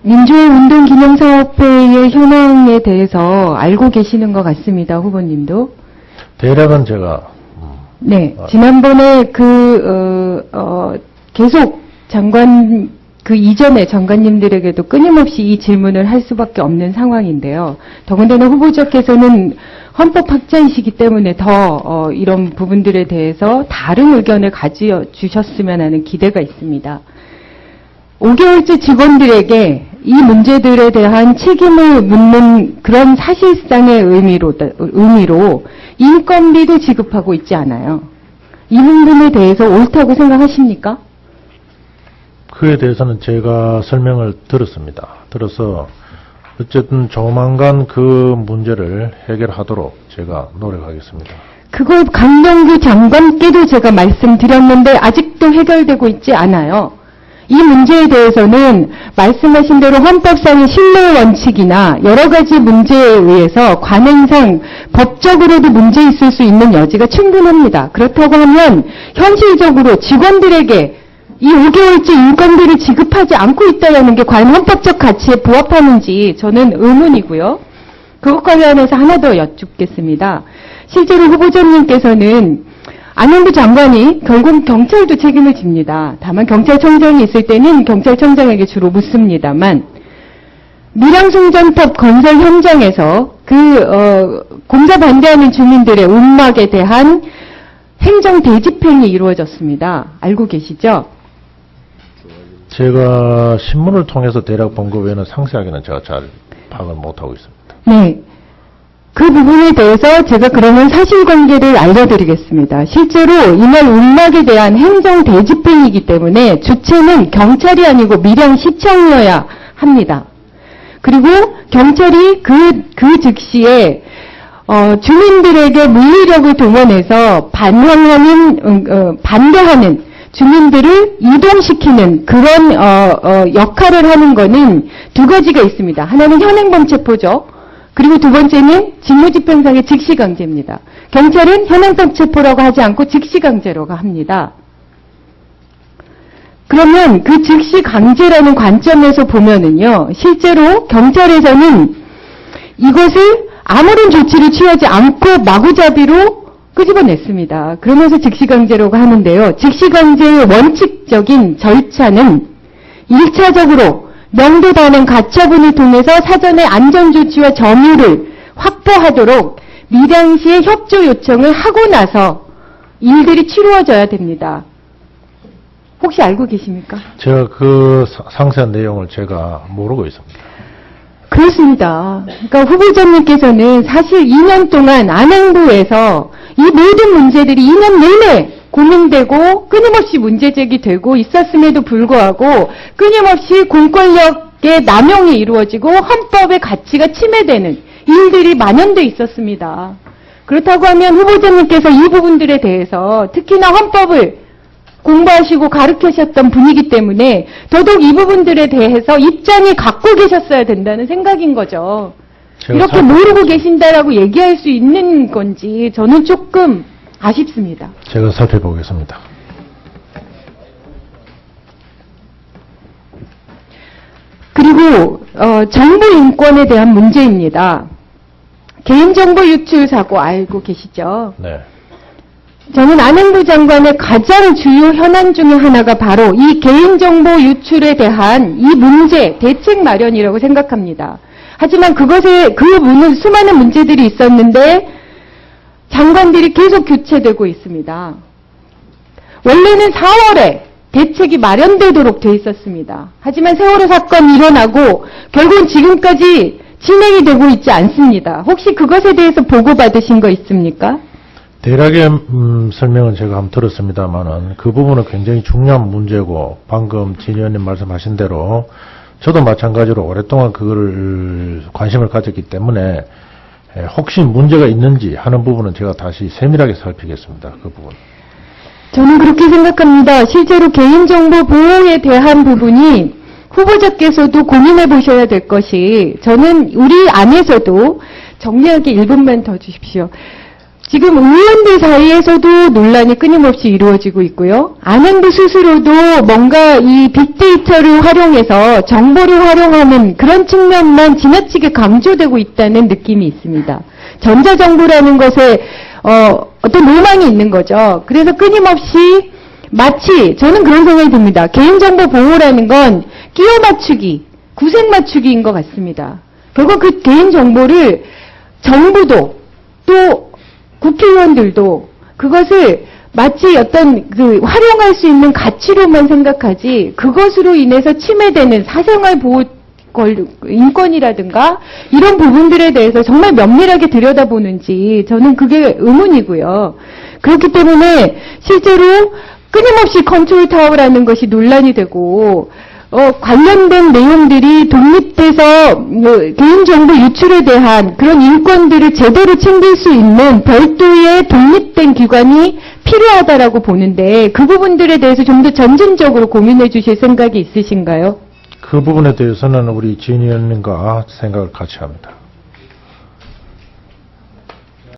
민주운동기념사업회의 현황에 대해서 알고 계시는 것 같습니다. 후보님도. 대략은 제가 네, 지난번에 계속 장관, 그 이전에 장관님들에게도 끊임없이 이 질문을 할 수밖에 없는 상황인데요. 더군다나 후보자께서는 헌법학자이시기 때문에 더 이런 부분들에 대해서 다른 의견을 가져주셨으면 하는 기대가 있습니다. 5개월째 직원들에게 이 문제들에 대한 책임을 묻는 그런 사실상의 의미로 인건비도 지급하고 있지 않아요. 이 부분에 대해서 옳다고 생각하십니까? 그에 대해서는 제가 설명을 들었습니다. 들어서 어쨌든 조만간 그 문제를 해결하도록 제가 노력하겠습니다. 그걸 강병규 장관께도 제가 말씀드렸는데 아직도 해결되고 있지 않아요. 이 문제에 대해서는 말씀하신 대로 헌법상의 신뢰 원칙이나 여러 가지 문제에 의해서 관행상 법적으로도 문제 있을 수 있는 여지가 충분합니다. 그렇다고 하면 현실적으로 직원들에게 이 5개월째 인건비를 지급하지 않고 있다는 게 과연 헌법적 가치에 부합하는지 저는 의문이고요. 그것 관련해서 하나 더 여쭙겠습니다. 실제로 후보자님께서는 안영구 장관이 결국 경찰도 책임을 집니다. 다만 경찰청장이 있을 때는 경찰청장에게 주로 묻습니다만 밀양송전탑 건설 현장에서 공사 반대하는 주민들의 움막에 대한 행정 대집행이 이루어졌습니다. 알고 계시죠? 제가 신문을 통해서 대략 본 것 외에는 상세하게는 제가 잘 파악을 못하고 있습니다. 네. 그 부분에 대해서 제가 그러면 사실관계를 알려드리겠습니다. 실제로 이날 움막에 대한 행정 대집행이기 때문에 주체는 경찰이 아니고 밀양시청이어야 합니다. 그리고 경찰이 그 즉시에 주민들에게 물리력을 동원해서 반대하는 주민들을 이동시키는 그런 역할을 하는 거는 두 가지가 있습니다. 하나는 현행범 체포죠. 그리고 두 번째는 직무집행상의 즉시강제입니다. 경찰은 현행범 체포라고 하지 않고 즉시강제라고 합니다. 그러면 그 즉시강제라는 관점에서 보면은요, 실제로 경찰에서는 이것을 아무런 조치를 취하지 않고 마구잡이로 끄집어냈습니다. 그러면서 즉시강제라고 하는데요. 즉시강제의 원칙적인 절차는 1차적으로 명도 단행 가처분을 통해서 사전에 안전조치와 점유를 확보하도록 밀양시에 협조 요청을 하고 나서 일들이 치루어져야 됩니다. 혹시 알고 계십니까? 제가 그 상세한 내용을 제가 모르고 있습니다. 그렇습니다. 그러니까 후보자님께서는 사실 2년 동안 안행부에서 이 모든 문제들이 2년 내내 고민되고 끊임없이 문제제기되고 있었음에도 불구하고 끊임없이 공권력의 남용이 이루어지고 헌법의 가치가 침해되는 일들이 만연돼 있었습니다. 그렇다고 하면 후보자님께서 이 부분들에 대해서 특히나 헌법을 공부하시고 가르치셨던 분이기 때문에 더더욱 이 부분들에 대해서 입장이 갖고 계셨어야 된다는 생각인 거죠. 이렇게 모르고 계신다라고 얘기할 수 있는 건지 저는 조금 아쉽습니다. 제가 살펴보겠습니다. 그리고 정보 인권에 대한 문제입니다. 개인정보 유출 사고 알고 계시죠? 네. 저는 안행부 장관의 가장 주요 현안 중에 하나가 바로 이 개인정보 유출에 대한 이 문제 대책 마련이라고 생각합니다. 하지만 그 수많은 문제들이 있었는데 장관들이 계속 교체되고 있습니다. 원래는 4월에 대책이 마련되도록 돼 있었습니다. 하지만 세월호 사건이 일어나고 결국은 지금까지 진행이 되고 있지 않습니다. 혹시 그것에 대해서 보고받으신 거 있습니까? 대략의 설명은 제가 한번 들었습니다만은 그 부분은 굉장히 중요한 문제고 방금 진 의원님 말씀하신 대로 저도 마찬가지로 오랫동안 그거를 관심을 가졌기 때문에 혹시 문제가 있는지 하는 부분은 제가 다시 세밀하게 살피겠습니다. 그 부분. 저는 그렇게 생각합니다. 실제로 개인정보 보호에 대한 부분이 후보자께서도 고민해 보셔야 될 것이 저는 우리 안에서도 정리하게 1분만 더 주십시오. 지금 의원들 사이에서도 논란이 끊임없이 이루어지고 있고요. 안행부 스스로도 뭔가 이 빅데이터를 활용해서 정보를 활용하는 그런 측면만 지나치게 강조되고 있다는 느낌이 있습니다. 전자정부라는 것에 어떤 로망이 있는 거죠. 그래서 끊임없이 마치 저는 그런 생각이 듭니다. 개인정보 보호라는 건 끼워 맞추기, 구색 맞추기인 것 같습니다. 결국 그 개인정보를 정부도 또 국회의원들도 그것을 마치 어떤 그 활용할 수 있는 가치로만 생각하지 그것으로 인해서 침해되는 사생활 보호 인권이라든가 이런 부분들에 대해서 정말 면밀하게 들여다보는지 저는 그게 의문이고요. 그렇기 때문에 실제로 끊임없이 컨트롤 타워라는 것이 논란이 되고 관련된 내용들이 독립돼서 개인정보 유출에 대한 그런 인권들을 제대로 챙길 수 있는 별도의 독립된 기관이 필요하다라고 보는데 그 부분들에 대해서 좀 더 점진적으로 고민해 주실 생각이 있으신가요? 그 부분에 대해서는 우리 진 의원님과 생각을 같이 합니다.